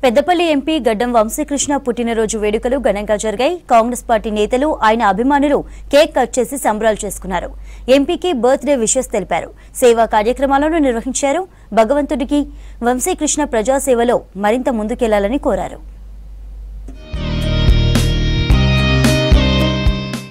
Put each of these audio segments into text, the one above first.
Peddapalli MP గడ్డం వంశీకృష్ణ పుట్టినరోజు వేడుకలు ఘనంగా జరిగాయి. కాంగ్రెస్ పార్టీ నేతలు ఆయన అభిమానులు కేక్ కట్ చేసి సంబరాలు చేసుకున్నారు. ఎంపీకి బర్త్డే విషెస్ తెలిపారు. సేవా కార్యక్రమాలను నిర్వహించారు. భగవంతుడికి వంశీకృష్ణ ప్రజాసేవలో మరింత ముందుకెళ్లాలని కోరారు.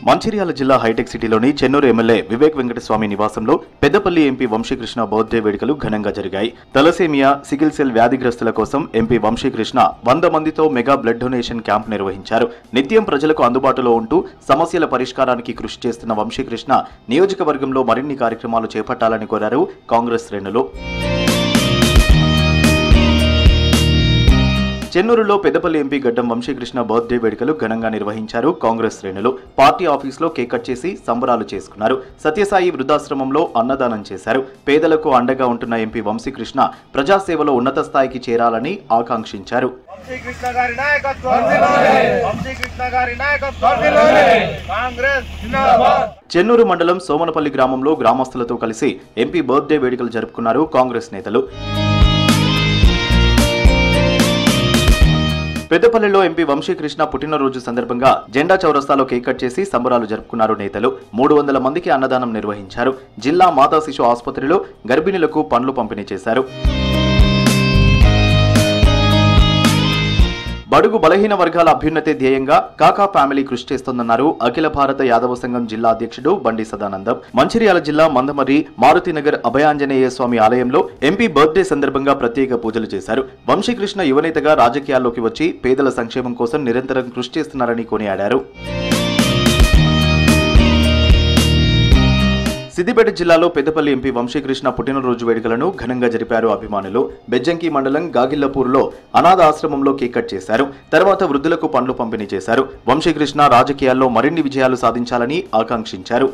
మంచిర్యాల జిల్లా హైటెక్ సిటీలోని చెన్నూరు ఎమ్మెల్యే వివేక్ వెంకటస్వామి నివాసంలో పెద్దపల్లి ఎంపీ వంశీకృష్ణ బర్త్డే వేడుకలు ఘనంగా జరిగాయి. తలసేమియా, సికిల్ సెల్ వ్యాధిగ్రస్తుల కోసం ఎంపీ వంశీకృష్ణ 100 మందితో మెగా బ్లడ్ డొనేషన్ క్యాంప్ నిర్వహించారు. నిత్యం ప్రజలకు అందుబాటులో ఉంటూ సమస్యల పరిష్కారానికి కృషి చేస్తున్న వంశీకృష్ణ నియోజకవర్గంలో మరిన్ని కార్యక్రమాలు చేపట్టాలని కోరారు కాంగ్రెస్ శ్రేణులు. చెన్నూరులో పెద్దపల్లి ఎంపీ గడ్డం వంశీకృష్ణ బర్త్డే వేడుకలు ఘనంగా నిర్వహించారు కాంగ్రెస్ శ్రేణులు. పార్టీ ఆఫీసులో కేక్ కట్ చేసి సంబరాలు చేసుకున్నారు. సత్యసాయి వృద్ధాశ్రమంలో అన్నదానం చేశారు. పేదలకు అండగా ఉంటున్న ఎంపీ వంశీకృష్ణ ప్రజాసేవలో ఉన్నత స్థాయికి చేరాలని ఆకాంక్షించారు. చెన్నూరు మండలం సోమనపల్లి గ్రామంలో గ్రామస్తులతో కలిసి ఎంపీ బర్త్డే వేడుకలు జరుపుకున్నారు కాంగ్రెస్ నేతలు. పెద్దపల్లిలో ఎంపీ వంశీకృష్ణ పుట్టినరోజు సందర్భంగా జెండా చౌరస్తాలో కేక్ కట్ చేసి సంబరాలు జరుపుకున్నారు నేతలు. 300 మందికి అన్నదానం నిర్వహించారు. జిల్లా మాతా శిశు ఆసుపత్రిలో గర్భిణులకు పండ్లు పంపిణీ చేశారు. బడుగు బలహీన వర్గాల అభ్యున్నతే ధ్యేయంగా కాకా ఫ్యామిలీ కృషి చేస్తోందన్నారు అఖిల భారత యాదవ సంఘం జిల్లా అధ్యక్షుడు బండి సదానందం. మంచిర్యాల జిల్లా మందమర్రి మారుతినగర్ అభయాంజనేయ స్వామి ఆలయంలో ఎంపీ బర్త్డే సందర్భంగా ప్రత్యేక పూజలు చేశారు. వంశీకృష్ణ యువనేతగా రాజకీయాల్లోకి వచ్చి పేదల సంక్షేమం కోసం నిరంతరం కృషి చేస్తున్నారని కొనియాడారు. సిద్దిపేట జిల్లాలో పెద్దపల్లి ఎంపీ వంశీకృష్ణ పుట్టినరోజు వేడుకలను ఘనంగా జరిపారు అభిమానులు. బెజ్జంకి మండలం గాగిల్లపూర్లో అనాథ ఆశ్రమంలో కేక్ కట్ చేశారు. తర్వాత వృద్ధులకు పండ్లు పంపిణీ చేశారు. వంశీకృష్ణ రాజకీయాల్లో మరిన్ని విజయాలు సాధించాలని ఆకాంక్షించారు.